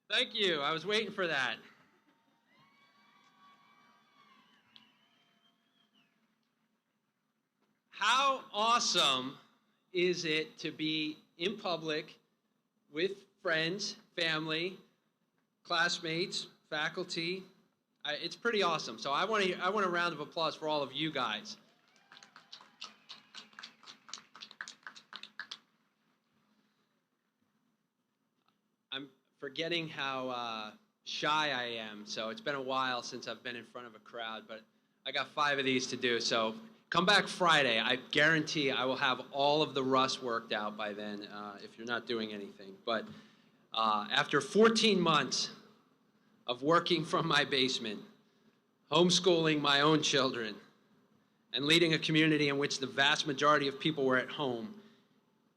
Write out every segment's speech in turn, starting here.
Thank you. I was waiting for that. How awesome is it to be in public with friends, family, classmates, faculty? It's pretty awesome. So I want a round of applause for all of you guys. I'm forgetting how shy I am, so it's been a while since I've been in front of a crowd, but I got 5 of these to do, so come back Friday. I guarantee I will have all of the rust worked out by then if you're not doing anything. But after 14 months of working from my basement, homeschooling my own children, and leading a community in which the vast majority of people were at home,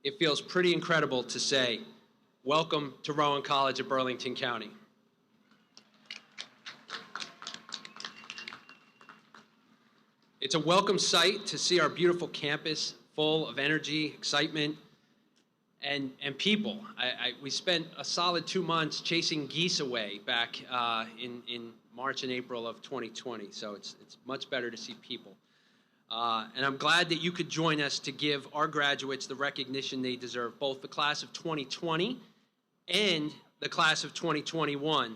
it feels pretty incredible to say, welcome to Rowan College of Burlington County. It's a welcome sight to see our beautiful campus full of energy, excitement, and people. We spent a solid 2 months chasing geese away back in March and April of 2020, so it's much better to see people. And I'm glad that you could join us to give our graduates the recognition they deserve, both the class of 2020 and the class of 2021.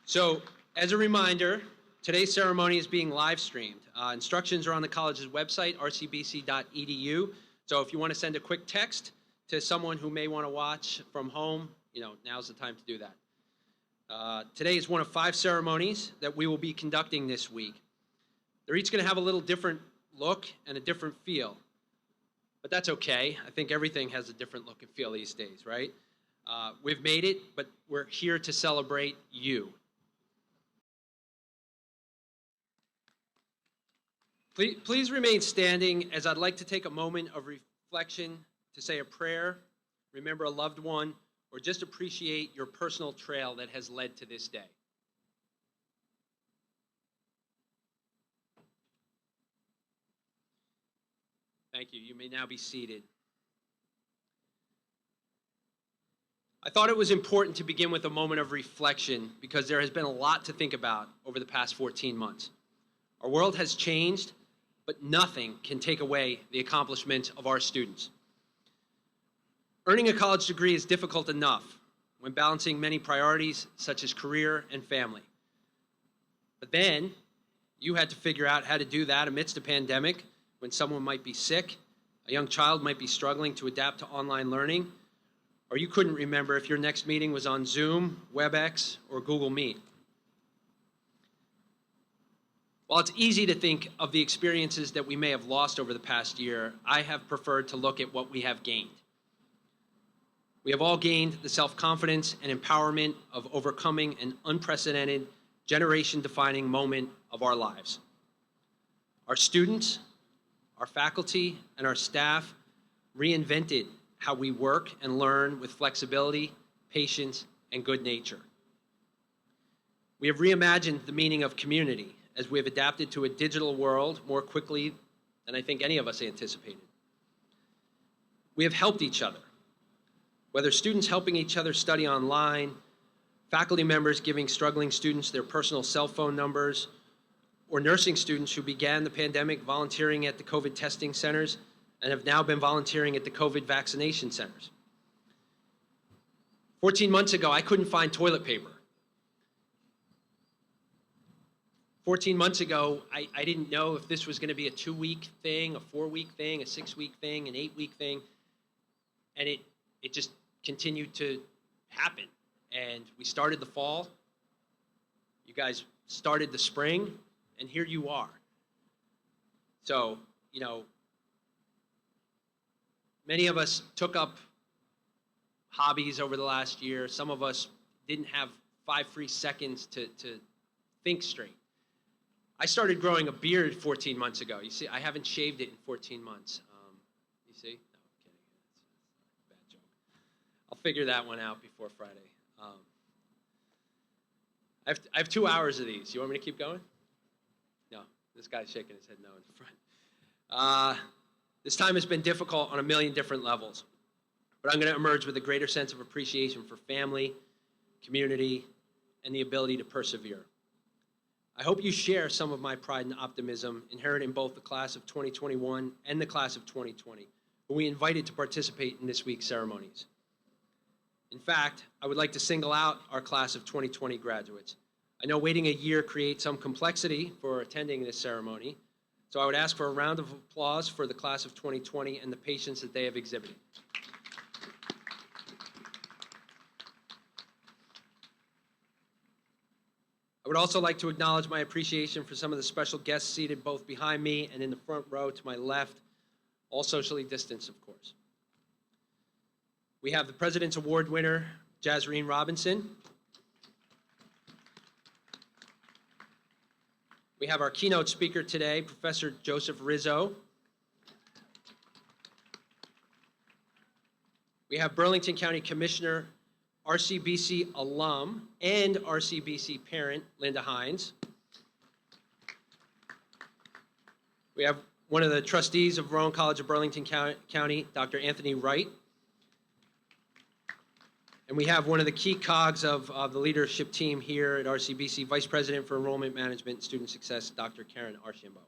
So, as a reminder, today's ceremony is being live streamed. Instructions are on the college's website, rcbc.edu. So if you want to send a quick text to someone who may want to watch from home, now's the time to do that. Today is one of 5 ceremonies that we will be conducting this week. They're each going to have a little different look and a different feel, but that's okay. I think everything has a different look and feel these days, right? We've made it, but we're here to celebrate you. Please remain standing as I'd like to take a moment of reflection to say a prayer, remember a loved one, or just appreciate your personal trail that has led to this day. Thank you. You may now be seated. I thought it was important to begin with a moment of reflection because there has been a lot to think about over the past 14 months. Our world has changed, but nothing can take away the accomplishments of our students. Earning a college degree is difficult enough when balancing many priorities such as career and family. But then you had to figure out how to do that amidst a pandemic when someone might be sick, a young child might be struggling to adapt to online learning, or you couldn't remember if your next meeting was on Zoom, WebEx, or Google Meet. While it's easy to think of the experiences that we may have lost over the past year, I have preferred to look at what we have gained. We have all gained the self-confidence and empowerment of overcoming an unprecedented, generation-defining moment of our lives. Our students, our faculty, and our staff reinvented how we work and learn with flexibility, patience, and good nature. We have reimagined the meaning of community as we have adapted to a digital world more quickly than I think any of us anticipated. We have helped each other, whether students helping each other study online, faculty members giving struggling students their personal cell phone numbers, or nursing students who began the pandemic volunteering at the COVID testing centers and have now been volunteering at the COVID vaccination centers. 14 months ago, I couldn't find toilet paper. 14 months ago, I didn't know if this was going to be a 2-week thing, a 4-week thing, a 6-week thing, an 8-week thing, and it just continued to happen. And we started the fall, you guys started the spring, and here you are. So, many of us took up hobbies over the last year. Some of us didn't have 5 free seconds to think straight. I started growing a beard 14 months ago. You see, I haven't shaved it in 14 months. You see? No, I'm kidding. That's a bad joke. I'll figure that one out before Friday. I have 2 hours of these. You want me to keep going? No, this guy's shaking his head no in the front. This time has been difficult on a million different levels, but I'm going to emerge with a greater sense of appreciation for family, community, and the ability to persevere. I hope you share some of my pride and optimism inherent in both the class of 2021 and the class of 2020, who we invited to participate in this week's ceremonies. In fact, I would like to single out our class of 2020 graduates. I know waiting a year creates some complexity for attending this ceremony, so I would ask for a round of applause for the class of 2020 and the patience that they have exhibited. I would also like to acknowledge my appreciation for some of the special guests seated both behind me and in the front row to my left, all socially distanced, of course. We have the President's Award winner, Jazzrein Robinson. We have our keynote speaker today, Professor Joe Rizzo. We have Burlington County Commissioner, RCBC alum, and RCBC parent, Linda Hines. We have one of the trustees of Rowan College of Burlington County, Dr. Anthony Wright. And we have one of the key cogs of the leadership team here at RCBC, Vice President for Enrollment Management and Student Success, Dr. Karen Archambault.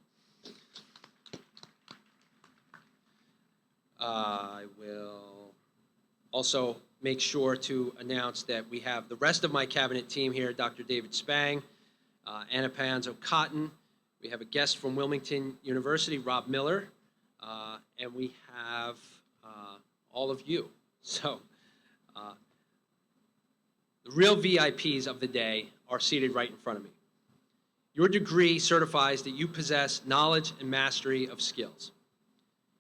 I will also make sure to announce that we have the rest of my cabinet team here, Dr. David Spang, Anna Panzo-Cotton. We have a guest from Wilmington University, Rob Miller, and we have all of you. So The real VIPs of the day are seated right in front of me. Your degree certifies that you possess knowledge and mastery of skills.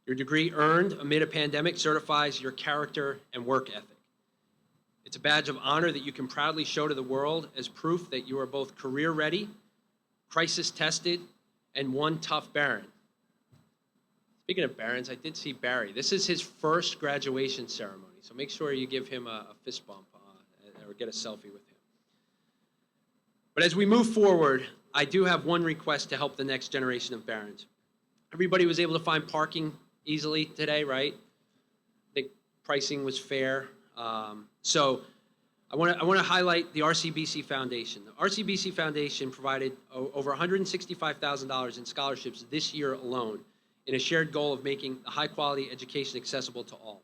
Your degree earned amid a pandemic certifies your character and work ethic. It's a badge of honor that you can proudly show to the world as proof that you are both career-ready, crisis-tested, and one tough Baron. Speaking of Barons, I did see Barry. This is his first graduation ceremony, so make sure you give him a fist bump or get a selfie with him. But as we move forward, I do have one request to help the next generation of Barons. Everybody was able to find parking easily today, right? I think pricing was fair. So I want to highlight the RCBC Foundation. The RCBC Foundation provided over $165,000 in scholarships this year alone in a shared goal of making a high-quality education accessible to all.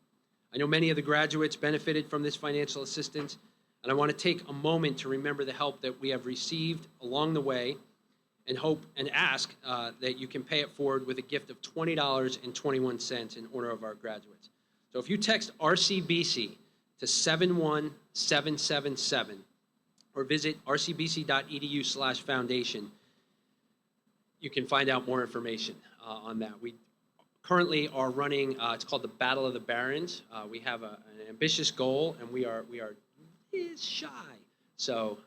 I know many of the graduates benefited from this financial assistance, and I want to take a moment to remember the help that we have received along the way and hope and ask that you can pay it forward with a gift of $20.21 in honor of our graduates. So if you text RCBC to 71777 or visit rcbc.edu/foundation, you can find out more information on that. We currently are running, it's called the Battle of the Barons. We have an ambitious goal, and we are shy. So,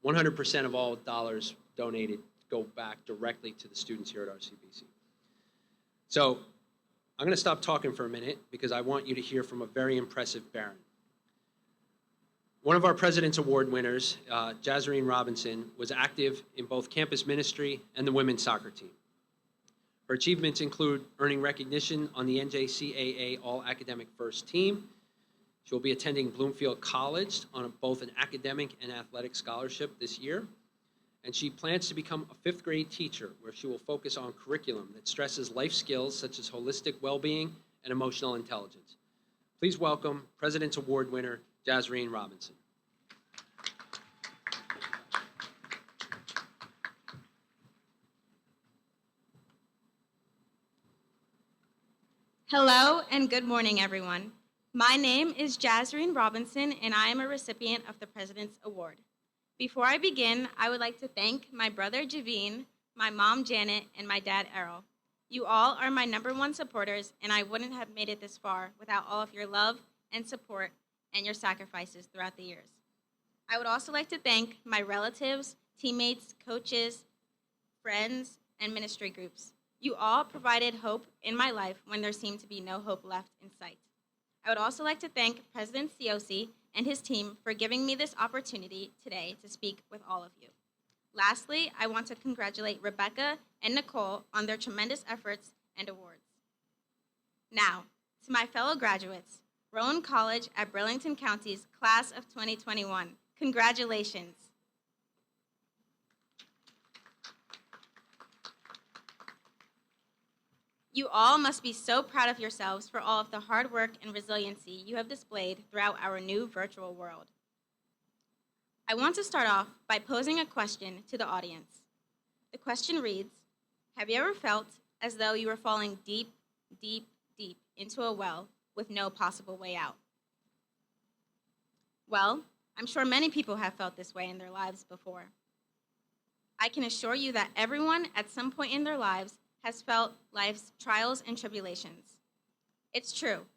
100% of all dollars donated go back directly to the students here at RCBC. So, I'm going to stop talking for a minute because I want you to hear from a very impressive Baron. One of our President's Award winners, Jazzrein Robinson, was active in both campus ministry and the women's soccer team. Her achievements include earning recognition on the NJCAA All-Academic First Team. She will be attending Bloomfield College on both an academic and athletic scholarship this year. And she plans to become a fifth grade teacher where she will focus on curriculum that stresses life skills such as holistic well-being and emotional intelligence. Please welcome President's Award winner, Jazzrein Robinson. Hello and good morning, everyone. My name is Jazzrein Robinson, and I am a recipient of the President's Award. Before I begin, I would like to thank my brother Javine, my mom Janet, and my dad Errol. You all are my #1 supporters, and I wouldn't have made it this far without all of your love and support and your sacrifices throughout the years. I would also like to thank my relatives, teammates, coaches, friends, and ministry groups. You all provided hope in my life when there seemed to be no hope left in sight. I would also like to thank President Ciosi and his team for giving me this opportunity today to speak with all of you. Lastly, I want to congratulate Rebecca and Nicole on their tremendous efforts and awards. Now, to my fellow graduates, Rowan College at Burlington County's class of 2021, congratulations. You all must be so proud of yourselves for all of the hard work and resiliency you have displayed throughout our new virtual world. I want to start off by posing a question to the audience. The question reads, have you ever felt as though you were falling deep, deep, deep into a well with no possible way out? Well, I'm sure many people have felt this way in their lives before. I can assure you that everyone at some point in their lives has felt life's trials and tribulations. It's true.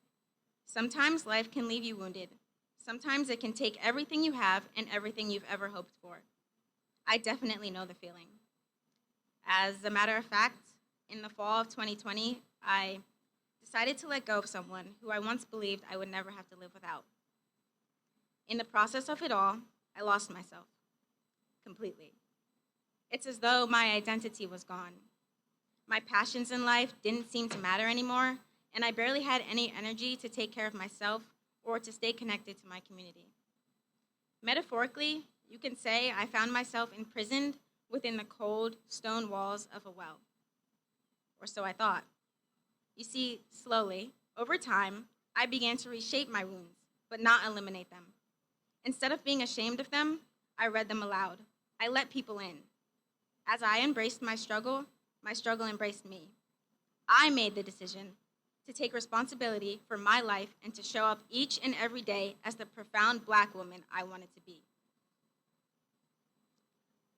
Sometimes life can leave you wounded. Sometimes it can take everything you have and everything you've ever hoped for. I definitely know the feeling. As a matter of fact, in the fall of 2020, I decided to let go of someone who I once believed I would never have to live without. In the process of it all, I lost myself completely. It's as though my identity was gone. My passions in life didn't seem to matter anymore, and I barely had any energy to take care of myself or to stay connected to my community. Metaphorically, you can say I found myself imprisoned within the cold stone walls of a well. Or so I thought. You see, slowly, over time, I began to reshape my wounds, but not eliminate them. Instead of being ashamed of them, I read them aloud. I let people in. As I embraced my struggle embraced me. I made the decision to take responsibility for my life and to show up each and every day as the profound Black woman I wanted to be.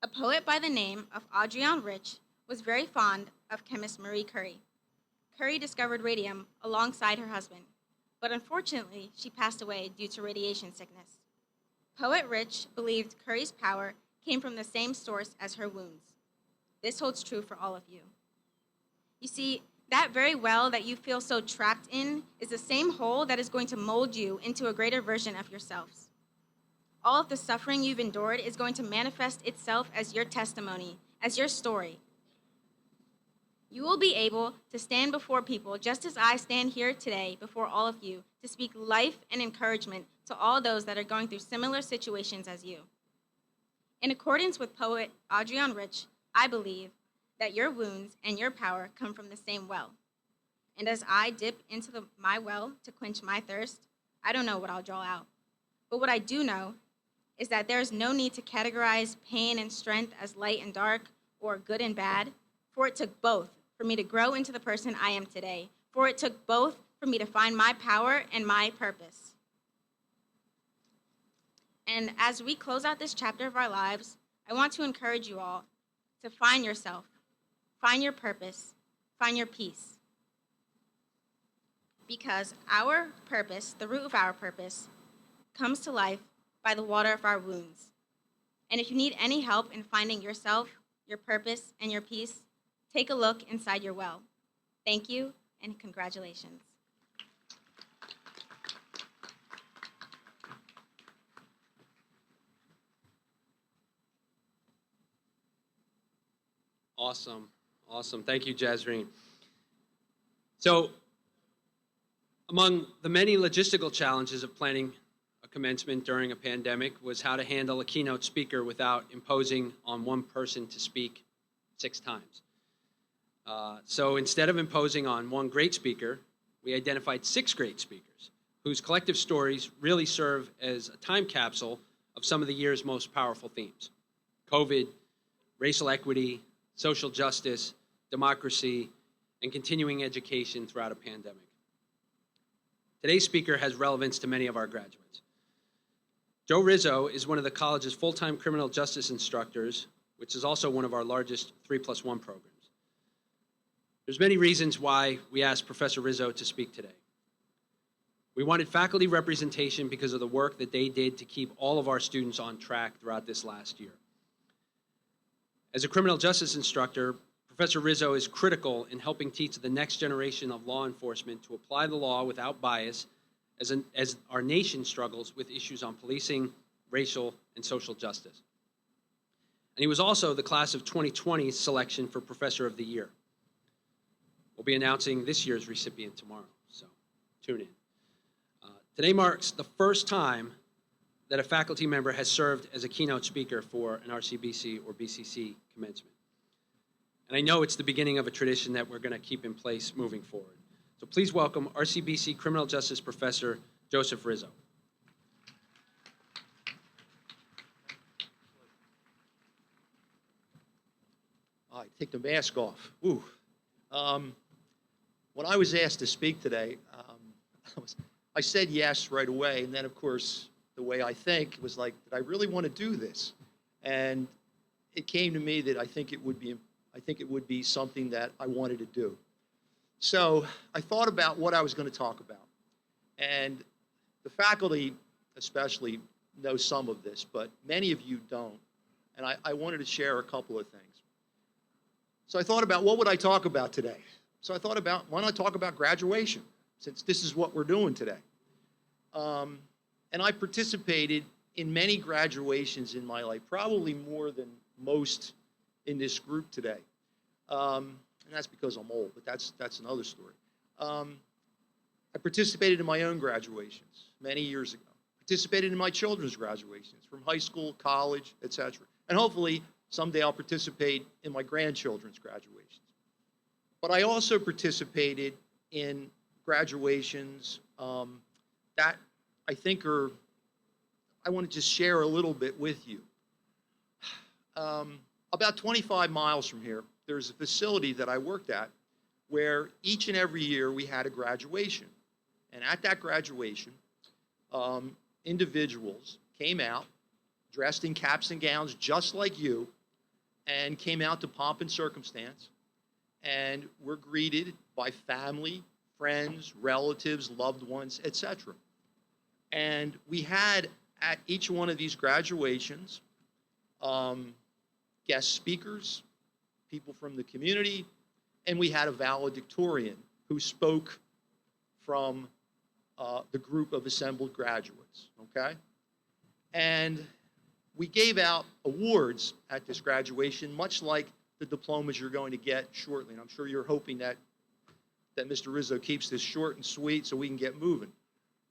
A poet by the name of Adrienne Rich was very fond of chemist Marie Curie. Curie discovered radium alongside her husband, but unfortunately, she passed away due to radiation sickness. Poet Rich believed Curie's power came from the same source as her wounds. This holds true for all of you. You see, that very well that you feel so trapped in is the same hole that is going to mold you into a greater version of yourselves. All of the suffering you've endured is going to manifest itself as your testimony, as your story. You will be able to stand before people just as I stand here today before all of you to speak life and encouragement to all those that are going through similar situations as you. In accordance with poet Adrienne Rich, I believe that your wounds and your power come from the same well. And as I dip into my well to quench my thirst, I don't know what I'll draw out. But what I do know is that there is no need to categorize pain and strength as light and dark or good and bad, for it took both for me to grow into the person I am today, for it took both for me to find my power and my purpose. And as we close out this chapter of our lives, I want to encourage you all to find yourself, find your purpose, find your peace. Because our purpose, the root of our purpose, comes to life by the water of our wounds. And if you need any help in finding yourself, your purpose, and your peace, take a look inside your well. Thank you, and congratulations. Awesome. Awesome. Thank you, Jazzrein. So, among the many logistical challenges of planning a commencement during a pandemic was how to handle a keynote speaker without imposing on one person to speak 6 times. So instead of imposing on one great speaker, we identified 6 great speakers whose collective stories really serve as a time capsule of some of the year's most powerful themes: COVID, racial equity, social justice, democracy, and continuing education throughout a pandemic. Today's speaker has relevance to many of our graduates. Joe Rizzo is one of the college's full-time criminal justice instructors, which is also one of our largest 3+1 programs. There's many reasons why we asked Professor Rizzo to speak today. We wanted faculty representation because of the work that they did to keep all of our students on track throughout this last year. As a criminal justice instructor, Professor Rizzo is critical in helping teach the next generation of law enforcement to apply the law without bias as our nation struggles with issues on policing, racial, and social justice. And he was also the class of 2020 selection for Professor of the Year. We'll be announcing this year's recipient tomorrow, so tune in. Today marks the first time that a faculty member has served as a keynote speaker for an RCBC or BCC commencement. And I know it's the beginning of a tradition that we're going to keep in place moving forward. So please welcome RCBC Criminal Justice Professor Joseph Rizzo. All right, take the mask off. Ooh. When I was asked to speak today, I said yes right away, and then of course the way I think was like, did I really want to do this? And it came to me that I think it would be something that I wanted to do. So I thought about what I was going to talk about, and the faculty especially know some of this, but many of you don't, and I wanted to share a couple of things. So I thought about what would I talk about today. So I thought about, why not talk about graduation, since this is what we're doing today. And I participated in many graduations in my life, probably more than most in this group today. And that's because I'm old, but that's another story. I participated in my own graduations many years ago. Participated in my children's graduations from high school, college, etc. And hopefully someday I'll participate in my grandchildren's graduations. But I also participated in graduations that I think I want to just share a little bit with you. About 25 miles from here, there's a facility that I worked at where each and every year we had a graduation. And at that graduation, individuals came out dressed in caps and gowns just like you and came out to pomp and circumstance and were greeted by family, friends, relatives, loved ones, etc. And we had at each one of these graduations guest speakers, people from the community, and we had a valedictorian who spoke from the group of assembled graduates, okay? And we gave out awards at this graduation, much like the diplomas you're going to get shortly. And I'm sure you're hoping that Mr. Rizzo keeps this short and sweet so we can get moving.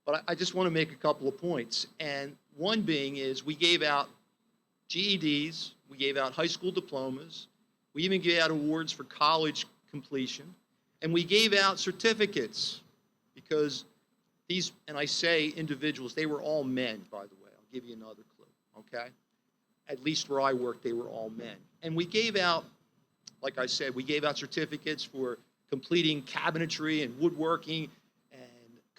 But I just want to make a couple of points. And one being is we gave out GEDs, we gave out high school diplomas, we even gave out awards for college completion, and we gave out certificates because these, and I say individuals, they were all men, by the way. I'll give you another clue, okay? At least where I worked, they were all men. And we gave out, like I said, we gave out certificates for completing cabinetry and woodworking and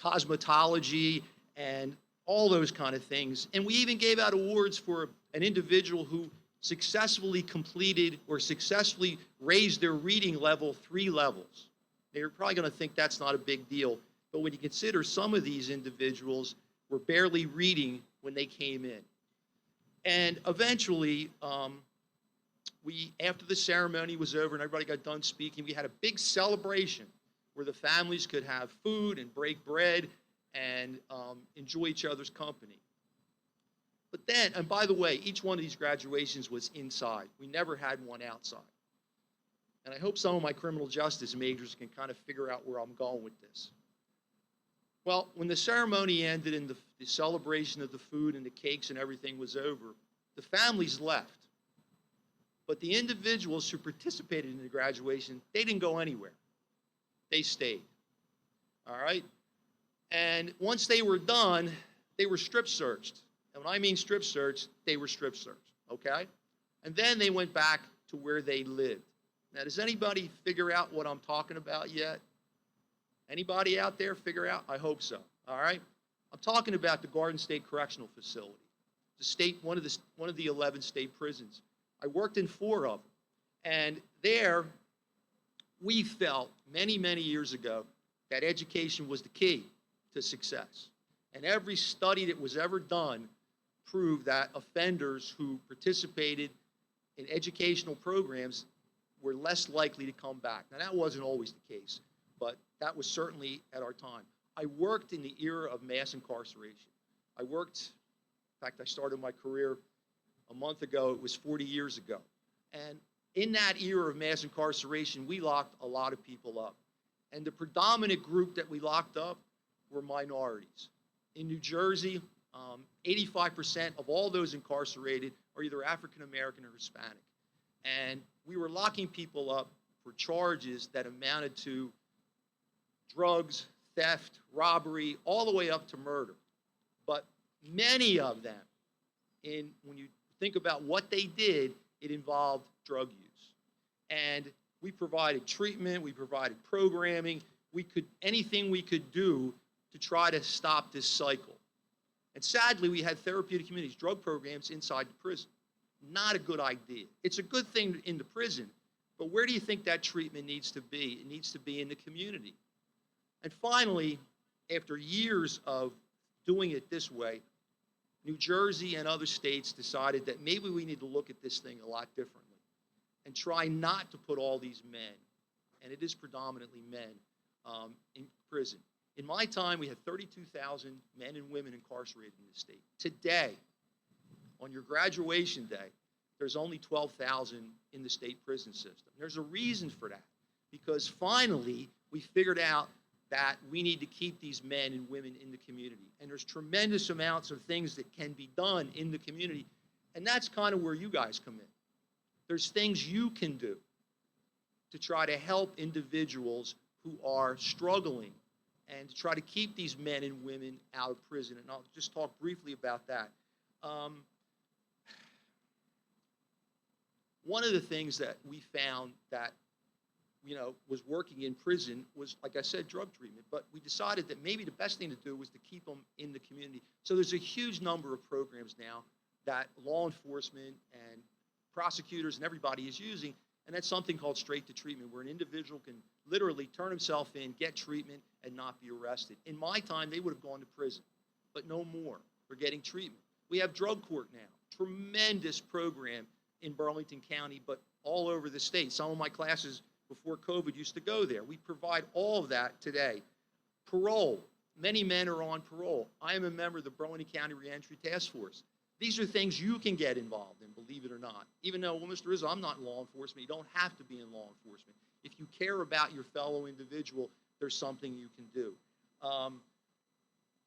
cosmetology and all those kind of things. And we even gave out awards for an individual who successfully completed or successfully raised their reading level 3 levels. You're probably going to think that's not a big deal, but when you consider some of these individuals were barely reading when they came in. And eventually, after the ceremony was over and everybody got done speaking, we had a big celebration where the families could have food and break bread and enjoy each other's company. But then, and by the way, each one of these graduations was inside. We never had one outside. And I hope some of my criminal justice majors can kind of figure out where I'm going with this. Well, when the ceremony ended and the celebration of the food and the cakes and everything was over, the families left. But the individuals who participated in the graduation, they didn't go anywhere. They stayed. All right? And once they were done, they were strip searched. And when I mean strip searched, they were strip searched, okay? And then they went back to where they lived. Now, does anybody figure out what I'm talking about yet? Anybody out there figure out? I hope so, all right? I'm talking about the Garden State Correctional Facility, one of the 11 state prisons. I worked in 4 of them. And there, we felt many, many years ago that education was the key to success. And every study that was ever done proved that offenders who participated in educational programs were less likely to come back. Now, that wasn't always the case, but that was certainly at our time. I worked in the era of mass incarceration. In fact, I started my career a month ago. It was 40 years ago. And in that era of mass incarceration, we locked a lot of people up. And the predominant group that we locked up were minorities. In New Jersey, 85% of all those incarcerated are either African American or Hispanic. And we were locking people up for charges that amounted to drugs, theft, robbery, all the way up to murder. But many of them, when you think about what they did, it involved drug use. And we provided treatment, we provided programming, anything we could do to try to stop this cycle. And sadly, we had therapeutic communities, drug programs inside the prison. Not a good idea. It's a good thing in the prison, but where do you think that treatment needs to be? It needs to be in the community. And finally, after years of doing it this way, New Jersey and other states decided that maybe we need to look at this thing a lot differently and try not to put all these men, and it is predominantly men, in prison. In my time, we had 32,000 men and women incarcerated in the state. Today, on your graduation day, there's only 12,000 in the state prison system. There's a reason for that, because finally we figured out that we need to keep these men and women in the community. And there's tremendous amounts of things that can be done in the community, and that's kind of where you guys come in. There's things you can do to try to help individuals who are struggling and to try to keep these men and women out of prison. And I'll just talk briefly about that. One of the things that we found that was working in prison was, like I said, drug treatment. But we decided that maybe the best thing to do was to keep them in the community. So there's a huge number of programs now that law enforcement and prosecutors and everybody is using, and that's something called straight to treatment, where an individual can literally turn himself in, get treatment, and not be arrested. In my time, they would have gone to prison, but no more. They're getting treatment. We have drug court now, tremendous program in Burlington County, but all over the state. Some of my classes before COVID used to go there. We provide all of that today. Parole. Many men are on parole. I am a member of the Burlington County Reentry Task Force. These are things you can get involved in, believe it or not. Even though, well, Mr. Rizzo, I'm not in law enforcement. You don't have to be in law enforcement. If you care about your fellow individual, there's something you can do.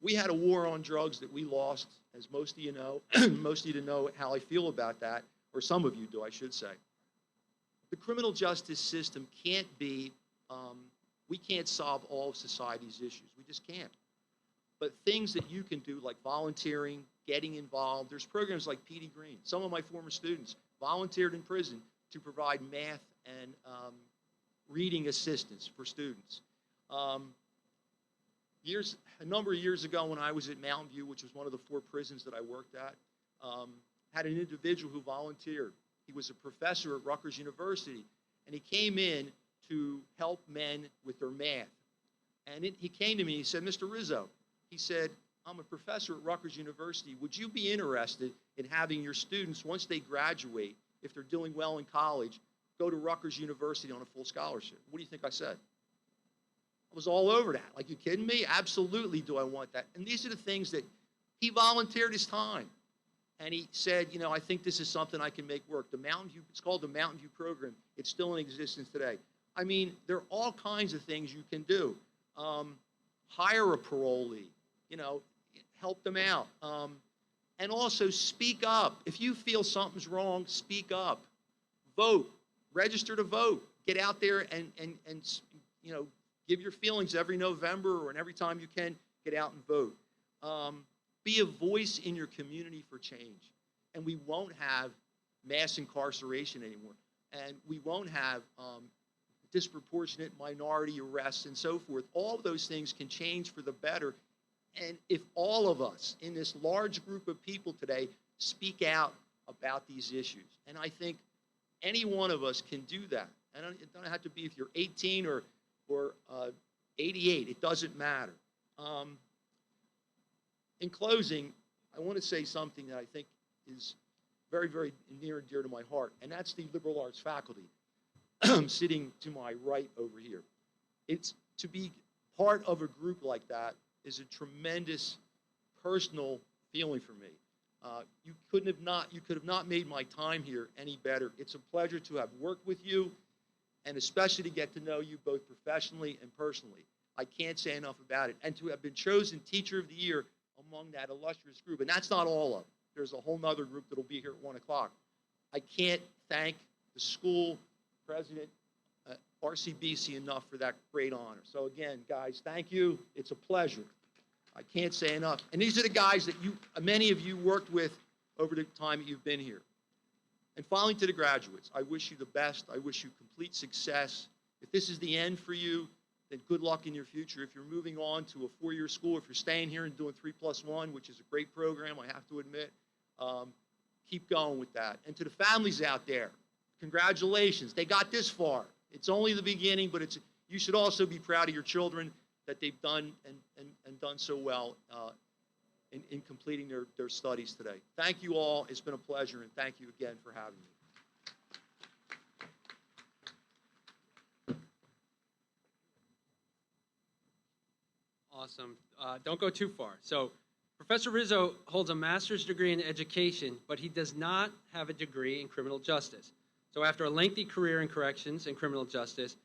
We had a war on drugs that we lost, as most of you know. Most of you know how I feel about that, or some of you do, I should say. The criminal justice system can't be, we can't solve all of society's issues. We just can't. But things that you can do, like volunteering, getting involved. There's programs like PD Green. Some of my former students volunteered in prison to provide math and reading assistance for students. A number of years ago when I was at Mountain View, which was one of the 4 prisons that I worked at, had an individual who volunteered. He was a professor at Rutgers University, and he came in to help men with their math. And he came to me and he said, Mr. Rizzo, he said, I'm a professor at Rutgers University. Would you be interested in having your students, once they graduate, if they're doing well in college, go to Rutgers University on a full scholarship? What do you think I said? I was all over that. Like, you kidding me? Absolutely do I want that. And these are the things that he volunteered his time. And he said, I think this is something I can make work. The Mountain View, it's called the Mountain View program. It's still in existence today. I mean, there are all kinds of things you can do. Hire a parolee, help them out. And also speak up. If you feel something's wrong, speak up. Vote. Register to vote. Get out there and give your feelings every November or every time you can, get out and vote. Be a voice in your community for change. And we won't have mass incarceration anymore. And we won't have disproportionate minority arrests and so forth. All of those things can change for the better. And if all of us in this large group of people today speak out about these issues, and I think any one of us can do that. And it doesn't have to be if you're 18 or 88. It doesn't matter. In closing, I want to say something that I think is very, very near and dear to my heart, and that's the liberal arts faculty sitting to my right over here. It's to be part of a group like that is a tremendous personal feeling for me. You could have not made my time here any better. It's a pleasure to have worked with you, and especially to get to know you both professionally and personally. I can't say enough about it. And to have been chosen Teacher of the Year among that illustrious group, and that's not all of them. There's a whole nother group that'll be here at 1 o'clock. I can't thank the school president, RCBC, enough for that great honor. So again, guys, thank you. It's a pleasure. I can't say enough. And these are the guys that many of you worked with over the time that you've been here. And finally, to the graduates, I wish you the best. I wish you complete success. If this is the end for you, then good luck in your future. If you're moving on to a 4-year school, if you're staying here and doing 3+1, which is a great program, I have to admit, keep going with that. And to the families out there, congratulations. They got this far. It's only the beginning, but you should also be proud of your children that they've done and done so well in completing their studies today. Thank you all. It's been a pleasure, and thank you again for having me. Awesome. Don't go too far. So Professor Rizzo holds a master's degree in education, but he does not have a degree in criminal justice. So after a lengthy career in corrections and criminal justice,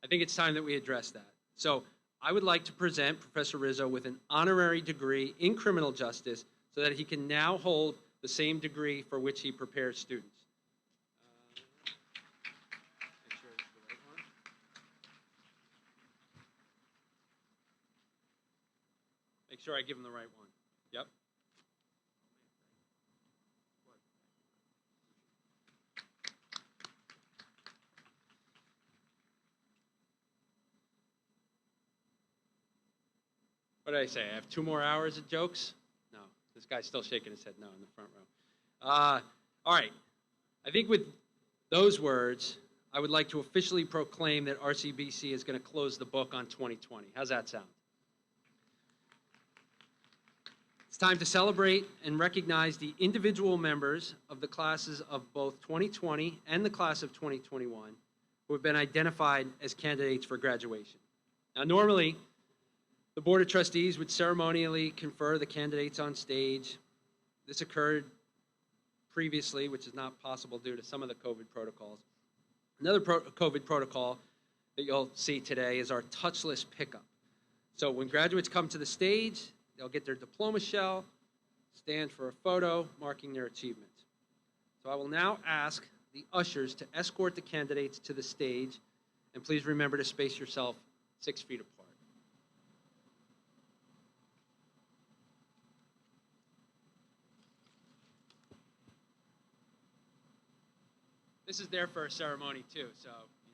I think it's time that we address that. So I would like to present Professor Rizzo with an honorary degree in criminal justice so that he can now hold the same degree for which he prepares students. Make sure it's the right one. Make sure I give him the right one. Yep. What did I say? I have 2 more hours of jokes? No. This guy's still shaking his head no in the front row. All right. I think with those words, I would like to officially proclaim that RCBC is going to close the book on 2020. How's that sound? It's time to celebrate and recognize the individual members of the classes of both 2020 and the class of 2021 who have been identified as candidates for graduation. Now, normally, the Board of Trustees would ceremonially confer the candidates on stage. This occurred previously, which is not possible due to some of the COVID protocols. Another COVID protocol that you'll see today is our touchless pickup. So when graduates come to the stage, they'll get their diploma shell, stand for a photo marking their achievement. So I will now ask the ushers to escort the candidates to the stage, and please remember to space yourself 6 feet apart. This is there for a ceremony too, so, you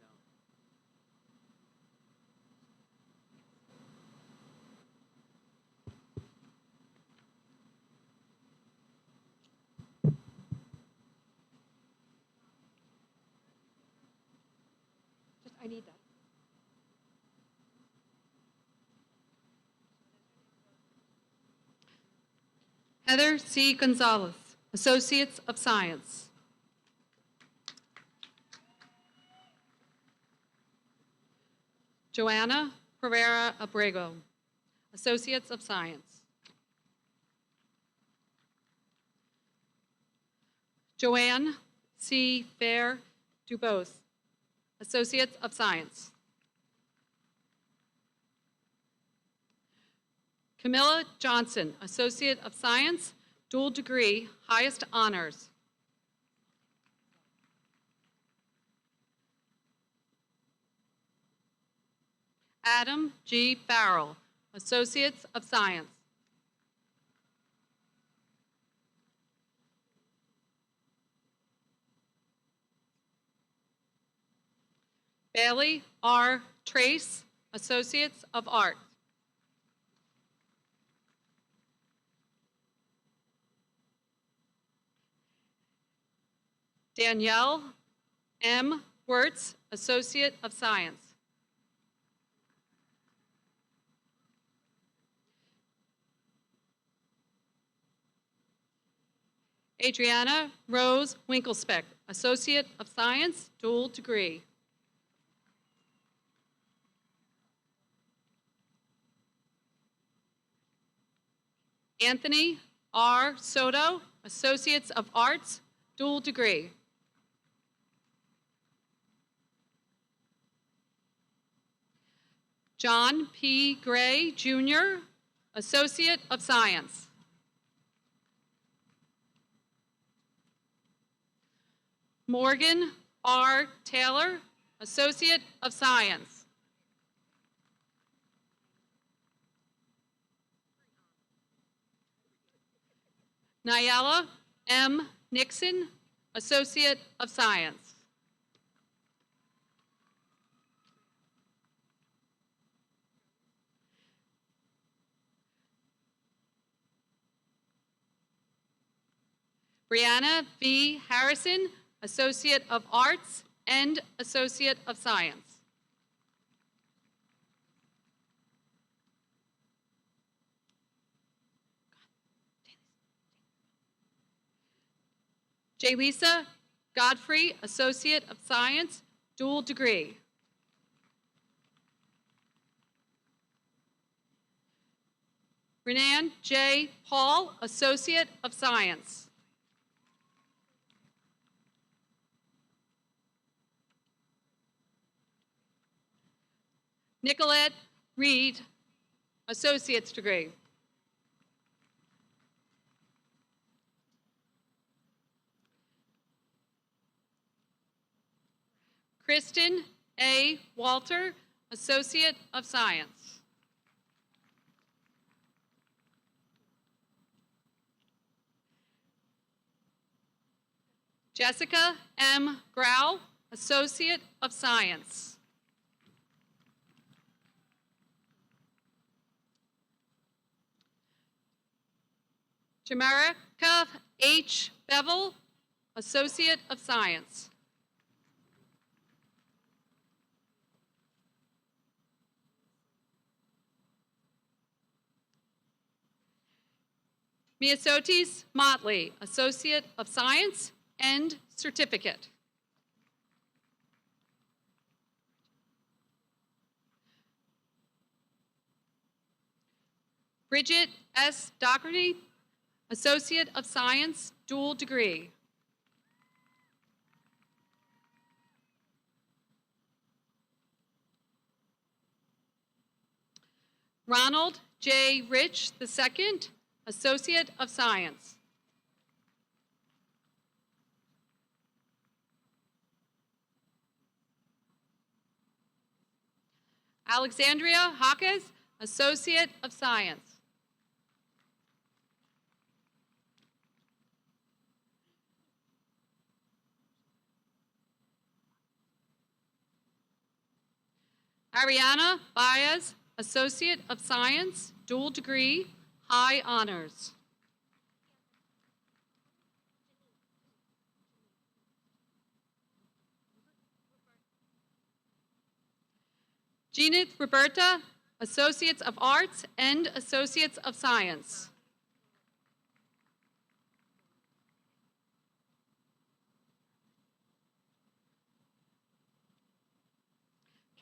know. I need that. Heather C. Gonzalez, Associates of Science. Joanna Pereira Abrego, Associates of Science. Joanne C. Fair Dubose, Associates of Science. Camilla Johnson, Associate of Science, dual degree, highest honors. Adam G. Farrell, Associates of Science. Bailey R. Trace, Associates of Arts. Danielle M. Wirtz, Associate of Science. Adriana Rose Winkelspeck, Associate of Science, dual degree. Anthony R. Soto, Associates of Arts, dual degree. John P. Gray, Jr., Associate of Science. Morgan R. Taylor, Associate of Science. Nyala M. Nixon, Associate of Science. Brianna V. Harrison, Associate of Arts and Associate of Science. Jaylisa Godfrey, Associate of Science, dual degree. Renan J. Paul, Associate of Science. Nicolette Reed, Associate's degree. Kristen A. Walter, Associate of Science. Jessica M. Grau, Associate of Science. Jamerica H. Bevel, Associate of Science. Miosotis Motley, Associate of Science and Certificate. Bridget S. Doherty, Associate of Science, dual degree. Ronald J. Rich II, Associate of Science. Alexandria Hawkes, Associate of Science. Ariana Baez, Associate of Science, dual degree, high honors. Jeanette Roberta, Associates of Arts and Associates of Science.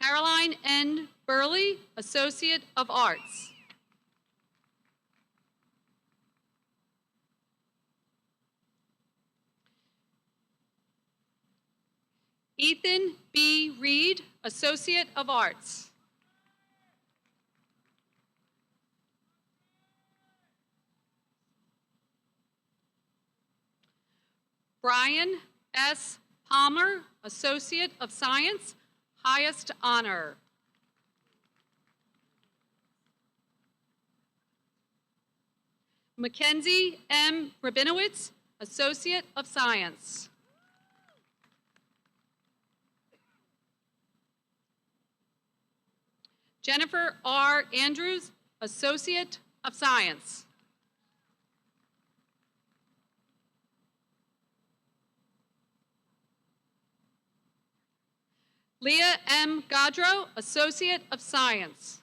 Caroline N. Burley, Associate of Arts. Ethan B. Reed, Associate of Arts. Brian S. Palmer, Associate of Science, highest honor. Mackenzie M. Rabinowitz, Associate of Science. Jennifer R. Andrews, Associate of Science. Leah M. Gaudreau, Associate of Science.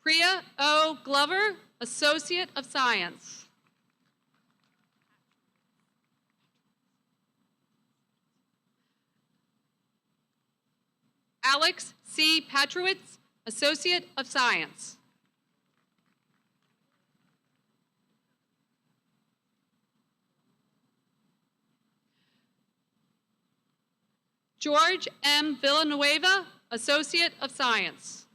Priya O. Glover, Associate of Science. Alex C. Patrowitz, Associate of Science. George M. Villanueva, Associate of Science.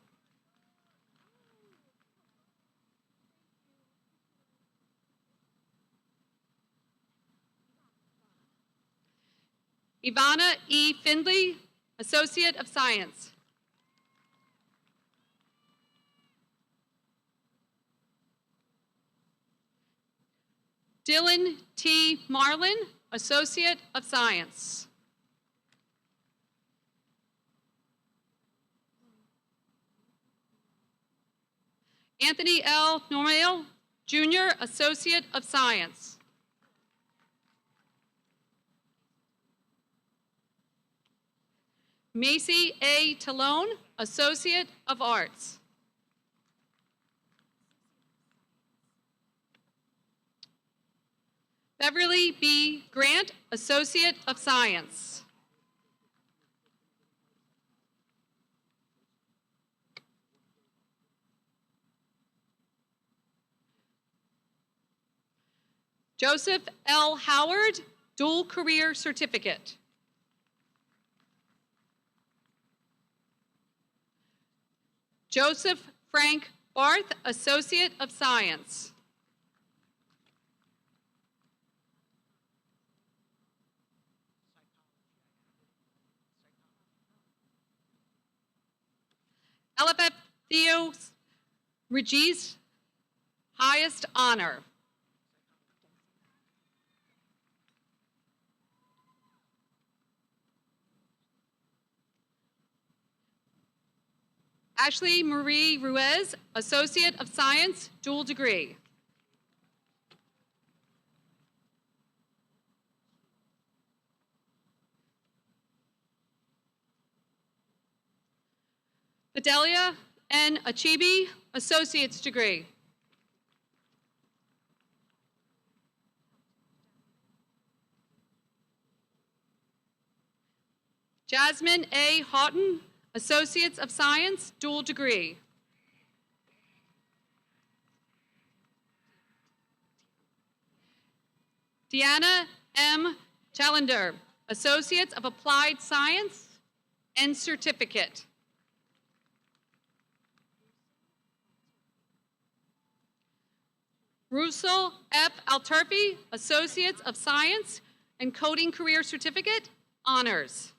Ivana E. Findley, Associate of Science. Dylan T. Marlin, Associate of Science. Anthony L. Normail, Jr., Associate of Science. Macy A. Talone, Associate of Arts. Beverly B. Grant, Associate of Science. Joseph L. Howard, Dual Career Certificate. Joseph Frank Barth, Associate of Science. Eliphalet Theo Regis, highest honor. Ashley Marie Ruiz, Associate of Science, dual degree. Fidelia N. Achibi, Associate's degree. Jasmine A. Houghton, Associates of Science, dual degree. Deanna M. Challenger, Associates of Applied Science and certificate. Russell F. Alturfi, Associates of Science and Coding Career Certificate, honors.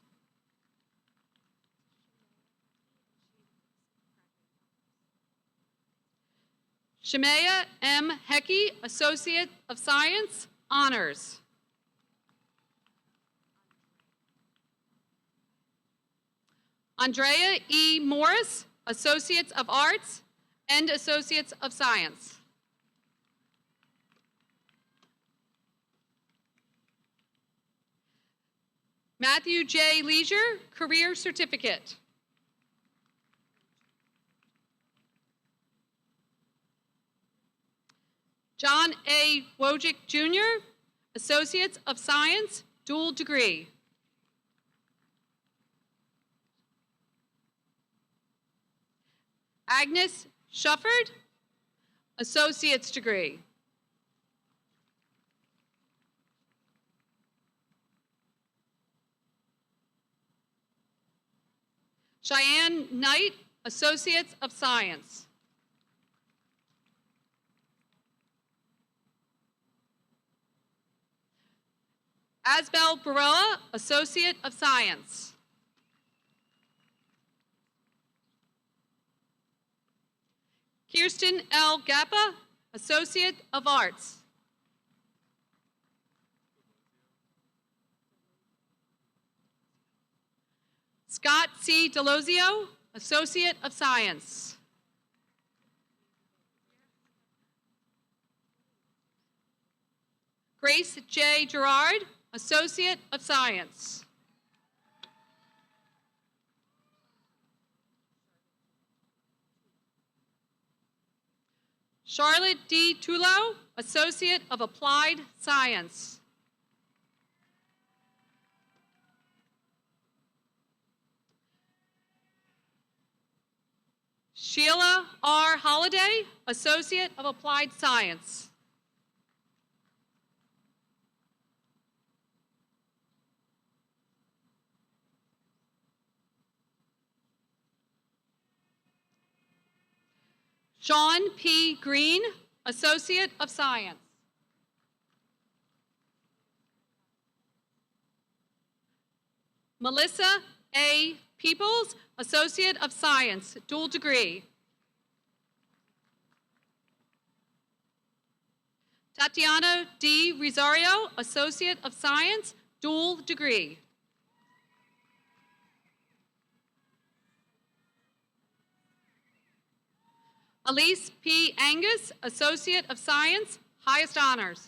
Shemaya M. Hecky, Associate of Science, honors. Andrea E. Morris, Associates of Arts and Associates of Science. Matthew J. Leisure, Career Certificate. John A. Wojcik Jr., Associates of Science, dual degree. Agnes Shufford, Associate's degree. Cheyenne Knight, Associates of Science. Asbel Baroa, Associate of Science. Kirsten L. Gappa, Associate of Arts. Scott C. Delozio, Associate of Science. Grace J. Gerard, Associate of Science. Charlotte D. Tulo, Associate of Applied Science. Sheila R. Holliday, Associate of Applied Science. Sean P. Green, Associate of Science. Melissa A. Peoples, Associate of Science, dual degree. Tatiana D. Rosario, Associate of Science, dual degree. Elise P. Angus, Associate of Science, highest honors.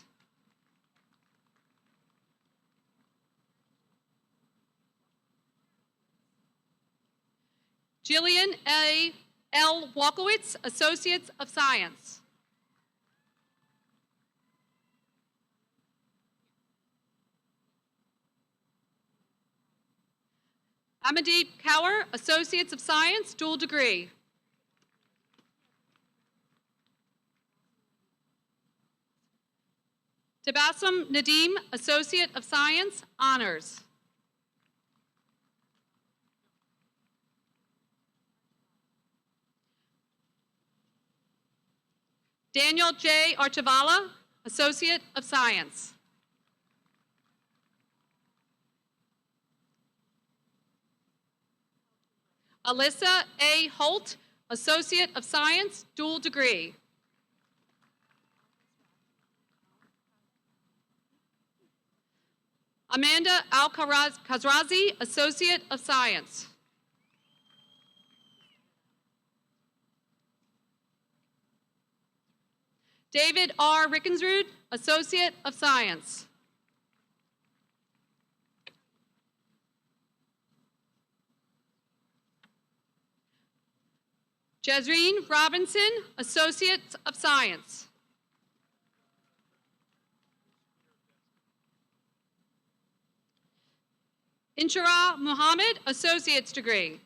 Jillian A. L. Walkowitz, Associates of Science. Amadeep Kaur, Associates of Science, dual degree. Tabassum Nadeem, Associate of Science, honors. Daniel J. Archivala, Associate of Science. Alyssa A. Holt, Associate of Science, dual degree. Amanda Al-Kazrazi, Associate of Science. David R. Rickensrud, Associate of Science. Jazzrein Robinson, Associate of Science. Inshara Muhammad, Associate's degree.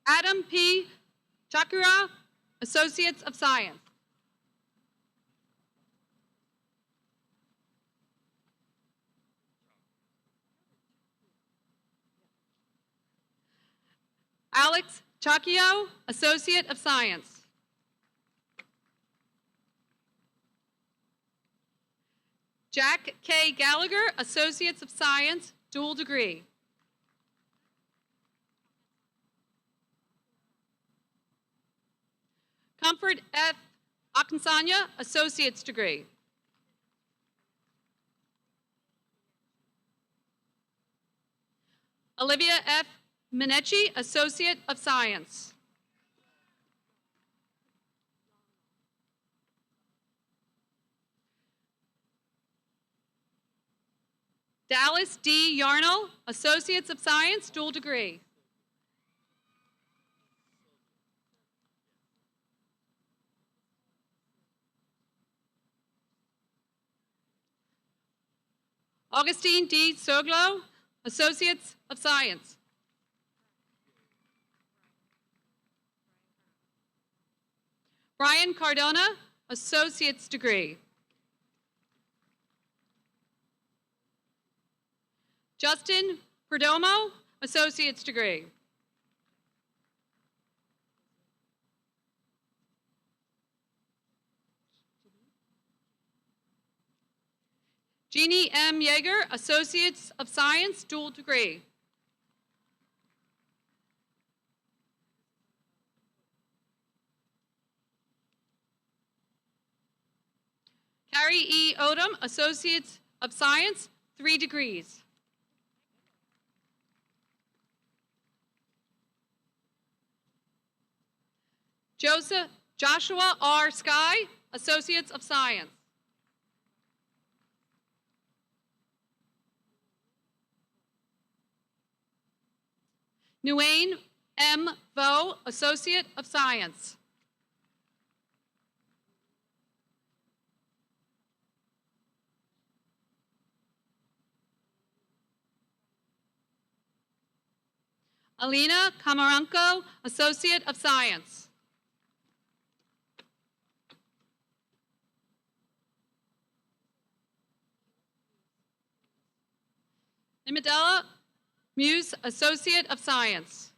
Adam P. Chakura, Associates of Science. Alex Chakio, Associate of Science. Jack K. Gallagher, Associates of Science, dual degree. Comfort F. Akinsanya, Associate's degree. Olivia F. Minechi, Associate of Science. Dallas D. Yarnell, Associates of Science, dual degree. Augustine D. Soglo, Associates of Science. Brian Cardona, Associate's degree. Justin Perdomo, Associate's degree. Jeannie M. Yeager, Associates of Science, dual degree. Carrie E. Odom, Associates of Science, 3 degrees. Joshua R. Sky, Associates of Science. Nguyen M. Vo, Associate of Science. Alina Kamaranko, Associate of Science. Imidella Muse, Associate of Science.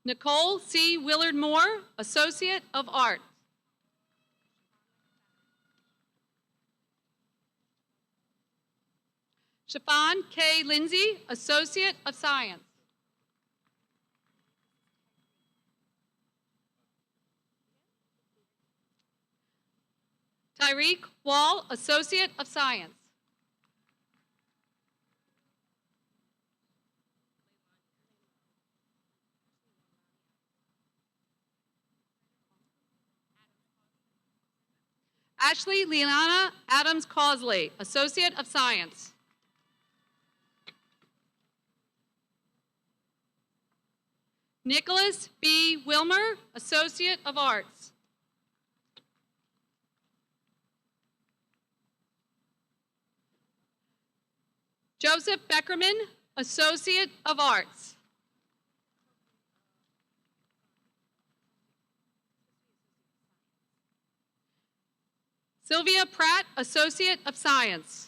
Nicole C. Willard Moore, Associate of Art. Shafan K. Lindsay, Associate of Science. Tyreek Wall, Associate of Science. Ashley Leanna Adams Causley, Associate of Science. Nicholas B. Wilmer, Associate of Arts. Joseph Beckerman, Associate of Arts. Sylvia Pratt, Associate of Science.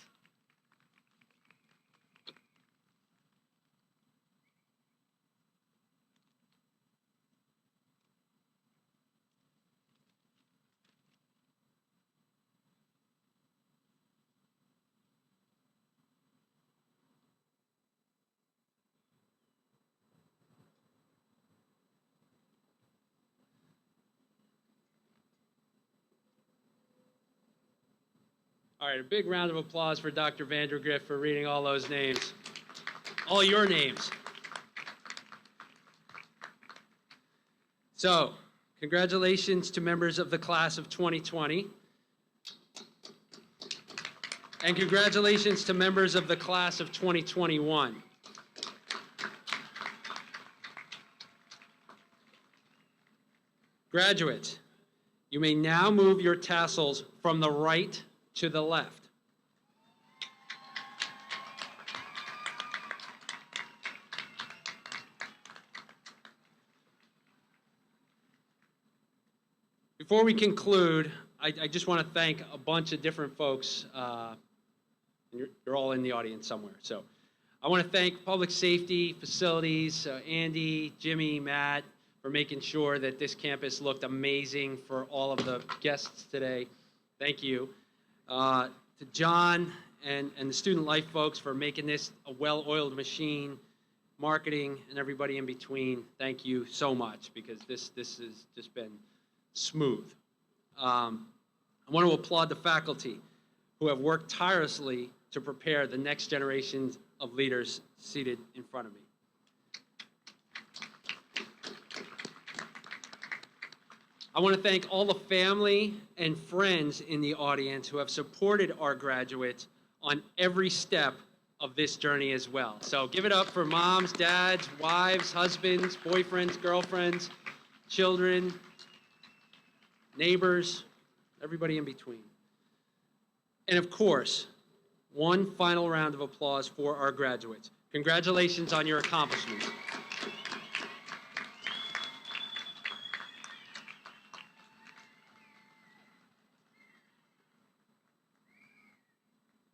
All right, a big round of applause for Dr. Vandergrift for reading all those names. All your names. So, congratulations to members of the class of 2020. And congratulations to members of the class of 2021. Graduates, you may now move your tassels from the right to the left. Before we conclude, I just want to thank a bunch of different folks. You're all in the audience somewhere. So I want to thank Public Safety, Facilities, Andy, Jimmy, Matt, for making sure that this campus looked amazing for all of the guests today. Thank you. To John and the student life folks for making this a well-oiled machine, marketing, and everybody in between. Thank you so much, because this has just been smooth. I want to applaud the faculty who have worked tirelessly to prepare the next generation of leaders seated in front of me. I want to thank all the family and friends in the audience who have supported our graduates on every step of this journey as well. So give it up for moms, dads, wives, husbands, boyfriends, girlfriends, children, neighbors, everybody in between. And of course, one final round of applause for our graduates. Congratulations on your accomplishments.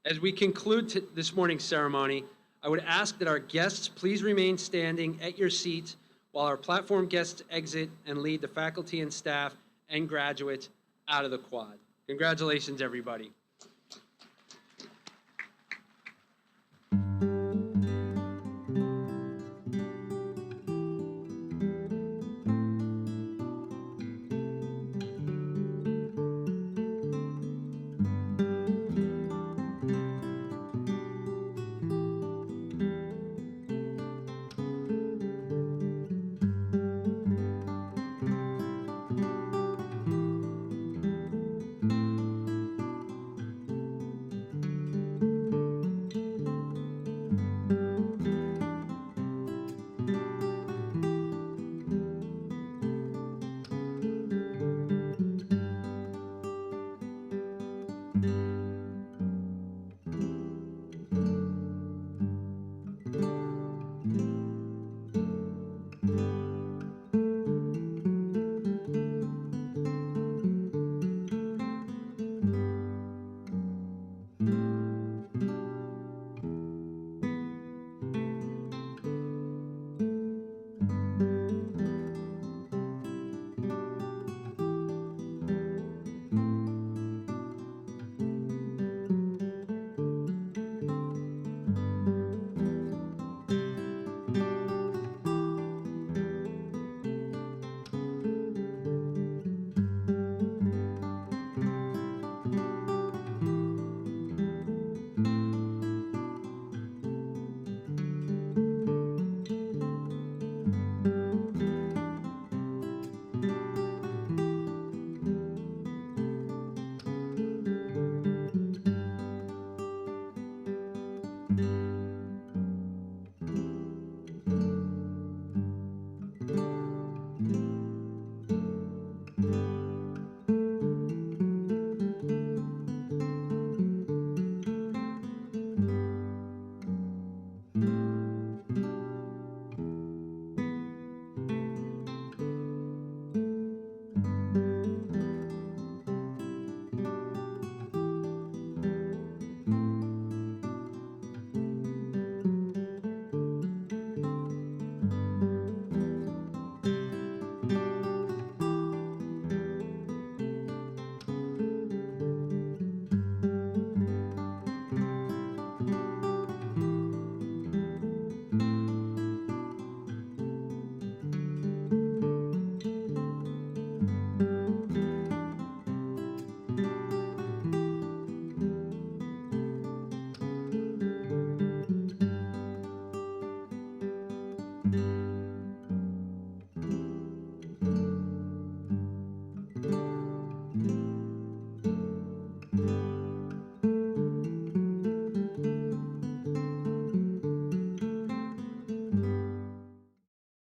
As we conclude this morning's ceremony, I would ask that our guests please remain standing at your seats while our platform guests exit and lead the faculty and staff and graduates out of the quad. Congratulations, everybody.